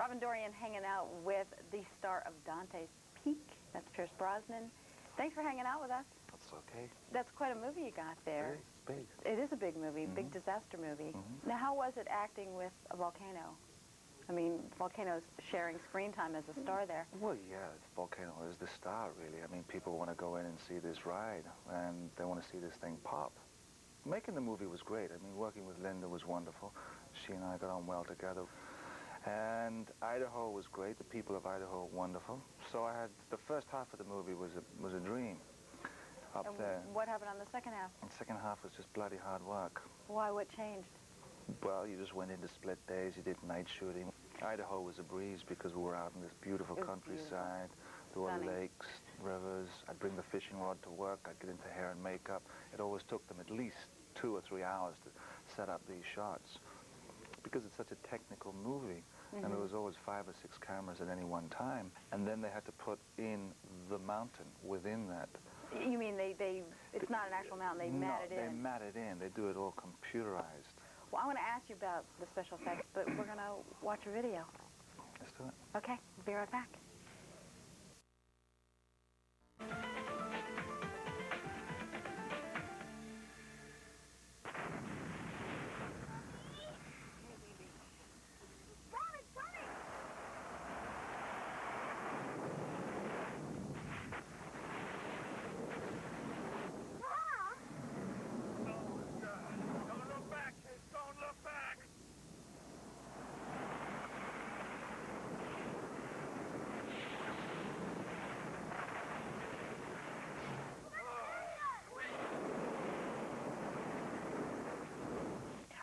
Robin Dorian hanging out with the star of Dante's Peak. That's Pierce Brosnan. Thanks for hanging out with us. That's okay. That's quite a movie you got there. It's big. It is a big movie, big disaster movie. Now, how was it acting with a volcano? I mean, Volcano's sharing screen time as a star there. Well, yeah, Volcano is the star, really. I mean, people want to go in and see this ride, and they want to see this thing pop. Making the movie was great. I mean, working with Linda was wonderful. She and I got on well together. And Idaho was great. The people of Idaho were wonderful. So I had, the first half of the movie was a dream up And there. what happened on the second half? The second half was just bloody hard work. Why? What changed? Well, you just went into split days. You did night shooting. Idaho was a breeze because we were out in this beautiful countryside. There were lakes, rivers. I'd bring the fishing rod to work. I'd get into hair and makeup. It always took them at least 2 or 3 hours to set up these shots because it's such a technical movie. And there was always 5 or 6 cameras at any one time. And then they had to put in the mountain within that. You mean it's not an actual mountain, they mat it in? No, they mat it in. They do it all computerized. Well, I want to ask you about the special effects, but we're going to watch a video. Let's do it. Okay, we'll be right back.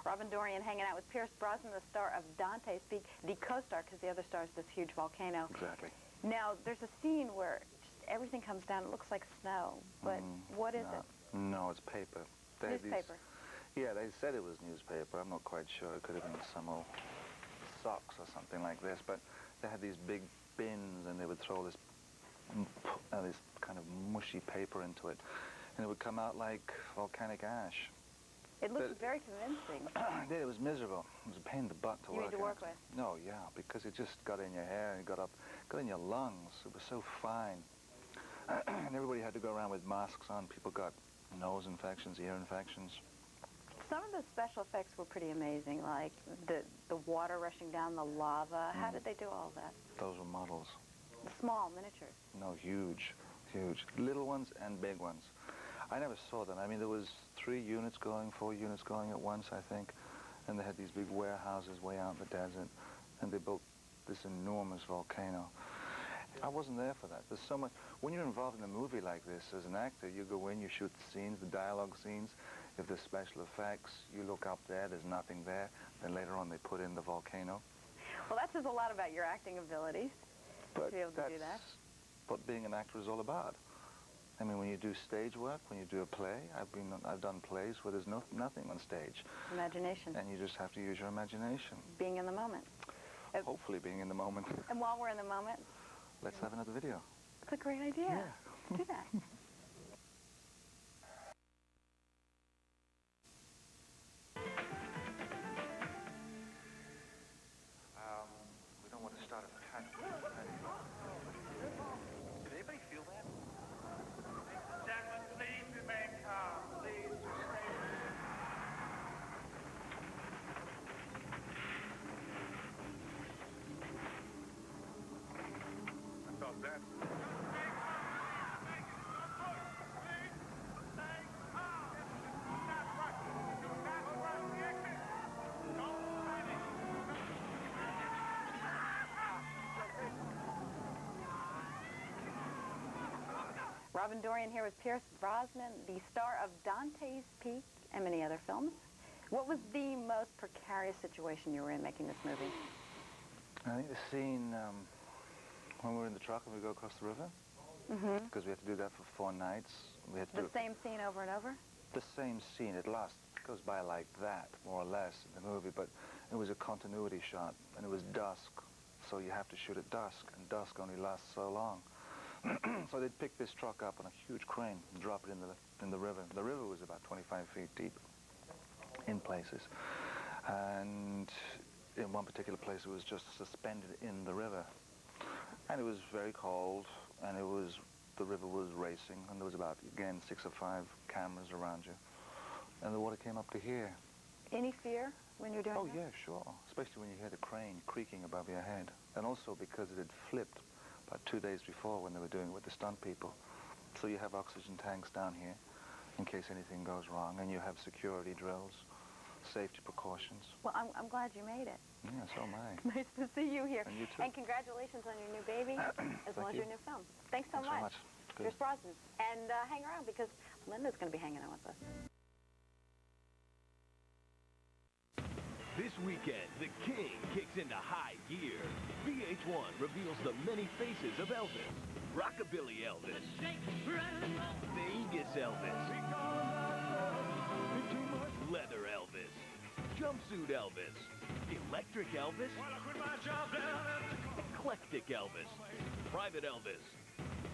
Robin Dorian hanging out with Pierce Brosnan, the star of Dante's Peak, the co-star, because the other star is this huge volcano. Exactly. Now, there's a scene where just everything comes down. It looks like snow, but what is it? No, it's paper. Newspaper. Yeah, they said it was newspaper. I'm not quite sure. It could have been some old socks or something like this, but they had these big bins, and they would throw this kind of mushy paper into it, and it would come out like volcanic ash. It looked very convincing. It was miserable. It was a pain in the butt to work. You need to work with? No, yeah, because it just got in your hair and got in your lungs. It was so fine. And everybody had to go around with masks on. People got nose infections, ear infections. Some of the special effects were pretty amazing, like the water rushing down the lava. How did they do all that? Those were models. Small, miniatures? No, huge, huge. Little ones and big ones. I never saw them. I mean, there was 3 units going, 4 units going at once, I think. And they had these big warehouses way out in the desert. And they built this enormous volcano. I wasn't there for that. There's so much. When you're involved in a movie like this, as an actor, you go in, you shoot the scenes, the dialogue scenes. If there's special effects, you look up there, there's nothing there. Then later on, they put in the volcano. Well, that says a lot about your acting abilities, to be able to do that. That's what being an actor is all about. I mean, when you do stage work, when you do a play, I've done plays where there's nothing on stage. Imagination. And you just have to use your imagination. Being in the moment. Hopefully being in the moment. And while we're in the moment, let's have another video. It's a great idea. Yeah. Do that. We don't want to start a panic. Did anybody feel that? Gentlemen, please remain calm. Please stay. I thought that. Robin Dorian here with Pierce Brosnan, the star of Dante's Peak and many other films. What was the most precarious situation you were in making this movie? I think the scene when we're in the truck and we go across the river. Because we had to do that for 4 nights. We had to The same scene over and over? The same scene. It goes by like that, more or less, in the movie. But it was a continuity shot, and it was dusk. So you have to shoot at dusk, and dusk only lasts so long. So they'd pick this truck up on a huge crane and drop it in the river. The river was about 25 feet deep in places. And in one particular place it was just suspended in the river. And it was very cold, and the river was racing, and there was about, again, 6 or 5 cameras around you. And the water came up to here. Any fear when you're doing Oh, that? yeah, sure. Especially when you hear the crane creaking above your head. And also because it had flipped about 2 days before when they were doing it with the stunt people. So you have oxygen tanks down here in case anything goes wrong, and you have security drills, safety precautions. Well, I'm glad you made it. Yeah, so am I. Nice to see you here. And you too. And congratulations on your new baby, as well as your new film. Thanks so much. Good. Pierce Brosnan. And hang around, because Linda's going to be hanging out with us. This weekend, the King kicks into high gear. VH1 reveals the many faces of Elvis. Rockabilly Elvis. Vegas Elvis. Leather Elvis. Jumpsuit Elvis. Electric Elvis. Eclectic Elvis. Private Elvis.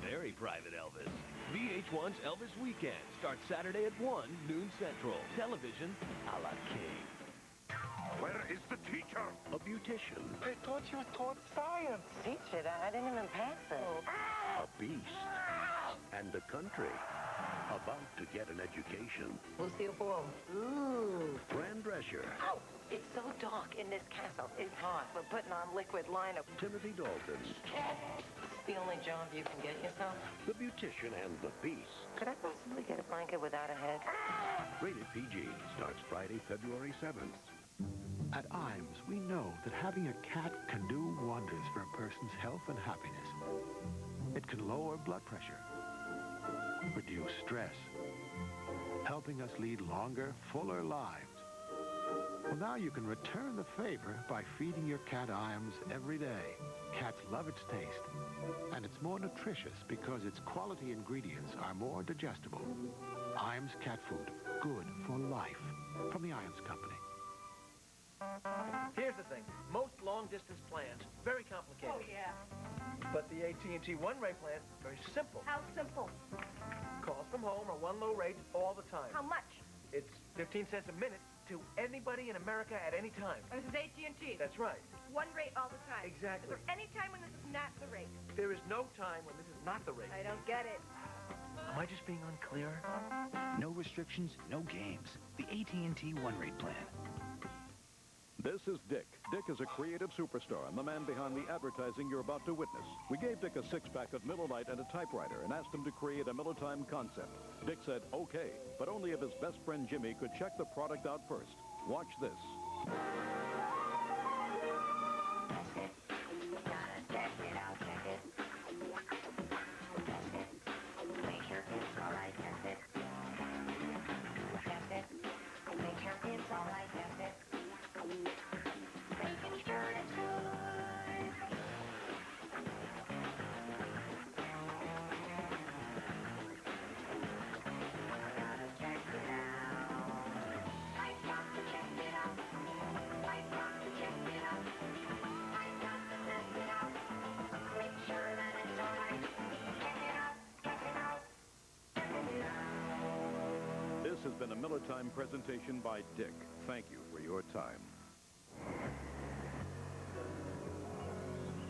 Very private Elvis. VH1's Elvis Weekend starts Saturday at 1, noon Central. Television a la King. Where is the teacher? A beautician. I thought you taught science. Teacher, I didn't even pass it. A beast. And the country. About to get an education. Lucille Ball. Ooh. Fran Drescher. Oh, it's so dark in this castle. It's hot. We're putting on liquid liner. Timothy Dalton. It's the only job you can get yourself. The beautician and the beast. Could I possibly get a blanket without a head? Rated PG. Starts Friday, February 7th. At IAMS, we know that having a cat can do wonders for a person's health and happiness. It can lower blood pressure, reduce stress, helping us lead longer, fuller lives. Well, now you can return the favor by feeding your cat IAMS every day. Cats love its taste, and it's more nutritious because its quality ingredients are more digestible. IAMS cat food, good for life. From the IAMS Company. Here's the thing. Most long-distance plans, very complicated. Oh, yeah. But the AT&T one-rate plan, very simple. How simple? Calls from home are one low rate all the time. How much? It's 15 cents a minute to anybody in America at any time. And this is AT&T. That's right. One rate all the time. Exactly. Is there any time when this is not the rate? There is no time when this is not the rate. I don't get it. Am I just being unclear? No restrictions, no games. The AT&T one-rate plan. This is Dick. Dick is a creative superstar and the man behind the advertising you're about to witness. We gave Dick a six-pack of Miller Lite and a typewriter and asked him to create a Miller Time concept. Dick said, okay, but only if his best friend Jimmy could check the product out first. Watch this. This has been a Miller Time presentation by Dick. Thank you for your time.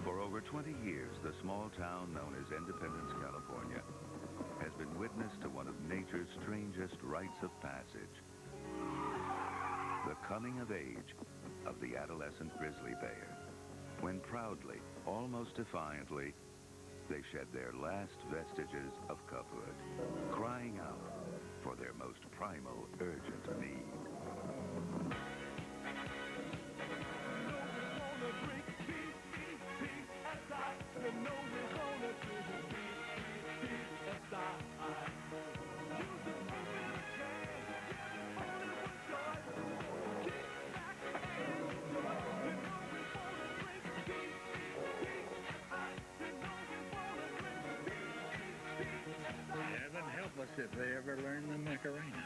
For over 20 years, the small town known as Independence, California, has been witness to one of nature's strangest rites of passage. The coming of age of the adolescent grizzly bear, when proudly, almost defiantly, they shed their last vestiges of cubhood, crying out for their most primal, urgent need. Heaven help us if they ever learn the Macarena.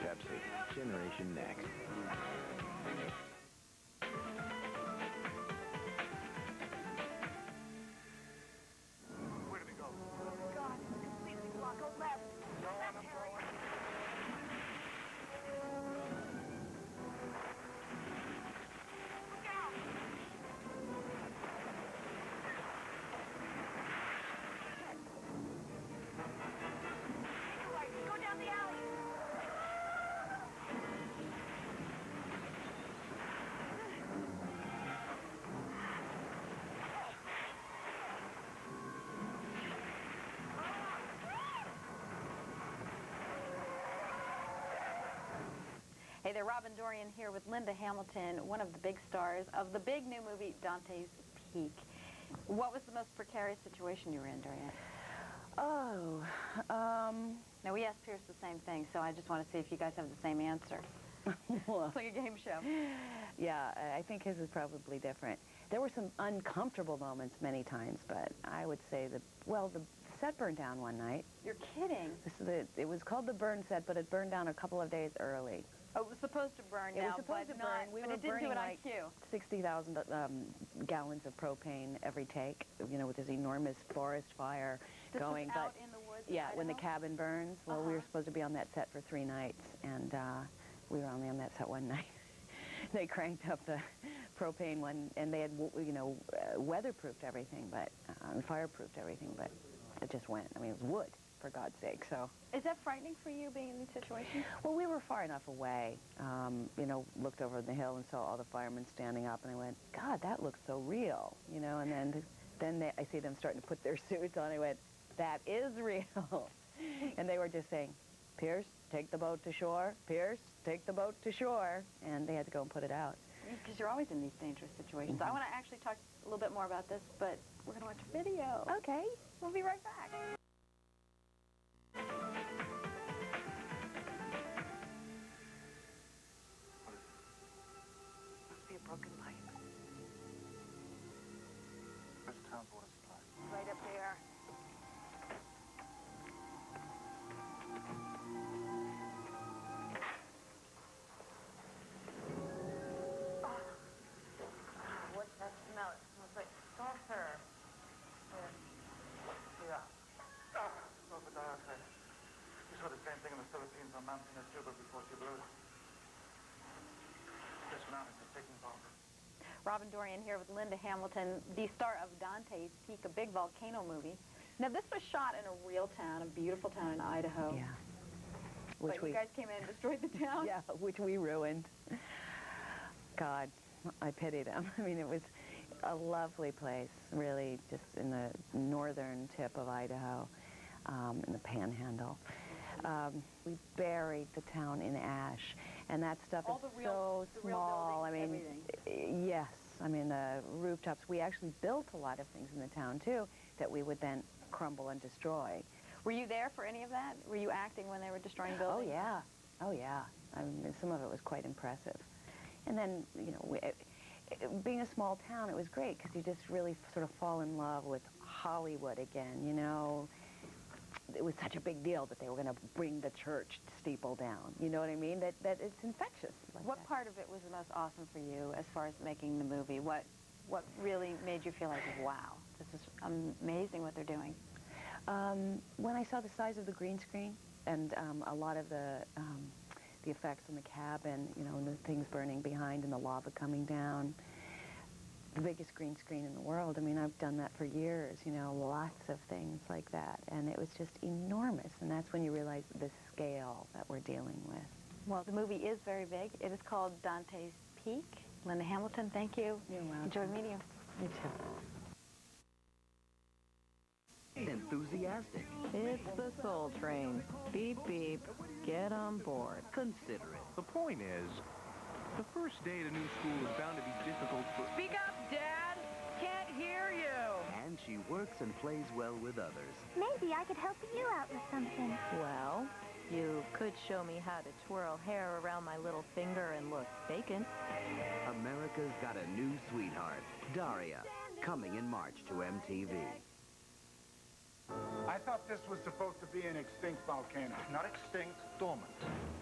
Pepsi, Generation Next. Where do we go? God, it's completely blocked. Go left. Go left, Harry. Hey there, Robin Dorian here with Linda Hamilton, one of the big stars of the big new movie, Dante's Peak. What was the most precarious situation you were in during it? Now, we asked Pierce the same thing, so I just want to see if you guys have the same answer. Well, it's like a game show. Yeah, I think his is probably different. There were some uncomfortable moments many times, but I would say that, well, the set burned down one night. You're kidding. It was called the burn set, but it burned down a couple of days early. Oh, it was supposed to burn It now, was supposed to burn. but it didn't do it on cue. 60,000 gallons of propane every take, you know, with this enormous forest fire going. Was out in the woods in yeah, when the Idaho? cabin burns. Well, we were supposed to be on that set for 3 nights, and we were only on that set one night. They cranked up the propane one, and they had, you know, weatherproofed everything, but fireproofed everything, but it just went. I mean, it was wood, for God's sake. So. Is that frightening for you, being in these situations? Well, we were far enough away, you know, looked over the hill and saw all the firemen standing up, and I went, God, that looks so real, you know, and then I see them starting to put their suits on, and I went, that is real. And they were just saying, Pierce, take the boat to shore. Pierce, take the boat to shore. And they had to go and put it out. Because you're always in these dangerous situations. I want to actually talk a little bit more about this, but we're going to watch a video. Okay. We'll be right back. Must be a broken pipe. Where's the town's water supply? Right up there. What's that smell? It smells like sulfur. Yeah. Sulfur dioxide. We saw the same thing in the Philippines on Mount Pinatubo before she blew it. This one out is a ticking bomb. Robin Dorian here with Linda Hamilton, the star of Dante's Peak, a big volcano movie. Now, this was shot in a real town, a beautiful town in Idaho. Yeah. But you guys came in and destroyed the town? Yeah, which we ruined. God, I pity them. I mean, it was a lovely place, really, just in the northern tip of Idaho, in the Panhandle. We buried the town in ash, and that stuff All is the real, so small. I mean, everything. yes. I mean, the rooftops. We actually built a lot of things in the town too that we would then crumble and destroy. Were you there for any of that? Were you acting when they were destroying buildings? Oh yeah, oh yeah. I mean, some of it was quite impressive. And then, you know, being a small town, it was great because you just really sort of fall in love with Hollywood again. You know, it was such a big deal that they were going to bring the church steeple down. You know what I mean? That it's infectious. Like What that. part of it was the most awesome for you as far as making the movie? What really made you feel like, wow, this is amazing what they're doing? When I saw the size of the green screen and a lot of the effects on the cabin, you know, and the things burning behind and the lava coming down, the biggest green screen in the world. I mean, I've done that for years, you know, lots of things like that. And it was just enormous. And that's when you realize the scale that we're dealing with. Well, the movie is very big. It is called Dante's Peak. Linda Hamilton, thank you. You're welcome. Enjoyed meeting you. You too. Enthusiastic. It's the Soul Train. Beep, beep. Get on board. Considerate. The point is, the first day at a new school is bound to be difficult for... Speak up, Dad! Can't hear you! And she works and plays well with others. Maybe I could help you out with something. Well, you could show me how to twirl hair around my little finger and look vacant. America's got a new sweetheart, Daria, coming in March to MTV. I thought this was supposed to be an extinct volcano. Not extinct, dormant.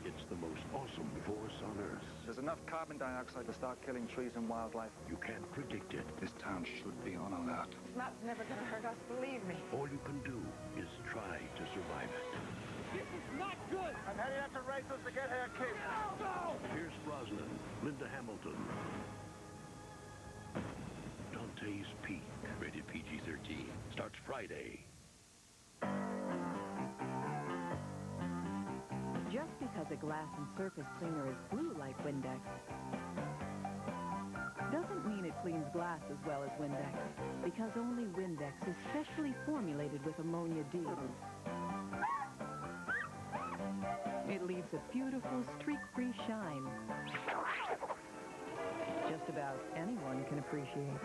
It's the most awesome force on Earth. There's enough carbon dioxide to start killing trees and wildlife. You can't predict it. This town should be on alert. It's not never gonna hurt us, believe me. All you can do is try to survive it. This is not good! I'm heading up to Rachel's to get her kids. No! Pierce Brosnan, Linda Hamilton. Dante's Peak, rated PG-13, starts Friday. Just because a glass and surface cleaner is blue like Windex doesn't mean it cleans glass as well as Windex, because only Windex is specially formulated with ammonia D. It leaves makes a beautiful streak-free shine. Just about anyone can appreciate.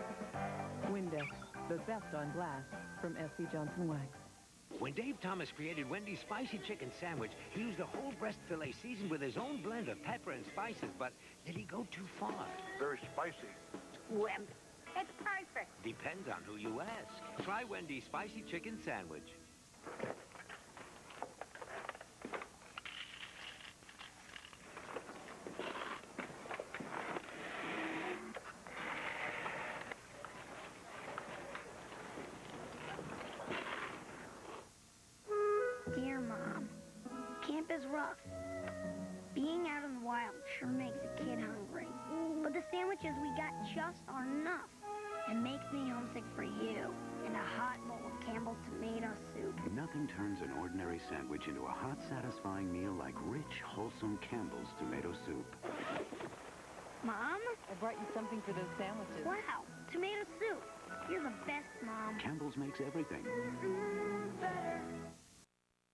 Windex, the best on glass from SC Johnson Wax. When Dave Thomas created Wendy's Spicy Chicken Sandwich, he used a whole breast fillet seasoned with his own blend of pepper and spices, but did he go too far? Very spicy. Wimp. It's perfect. Depends on who you ask. Try Wendy's Spicy Chicken Sandwich. Dear Mom, camp is rough. Being out in the wild sure makes a kid hungry. But the sandwiches we got just are enough. It makes me homesick for you and a hot bowl of Campbell's tomato soup. Nothing turns an ordinary sandwich into a hot, satisfying meal like rich, wholesome Campbell's tomato soup. Mom? I brought you something for those sandwiches. Wow, tomato soup. You're the best, Mom. Campbell's makes everything.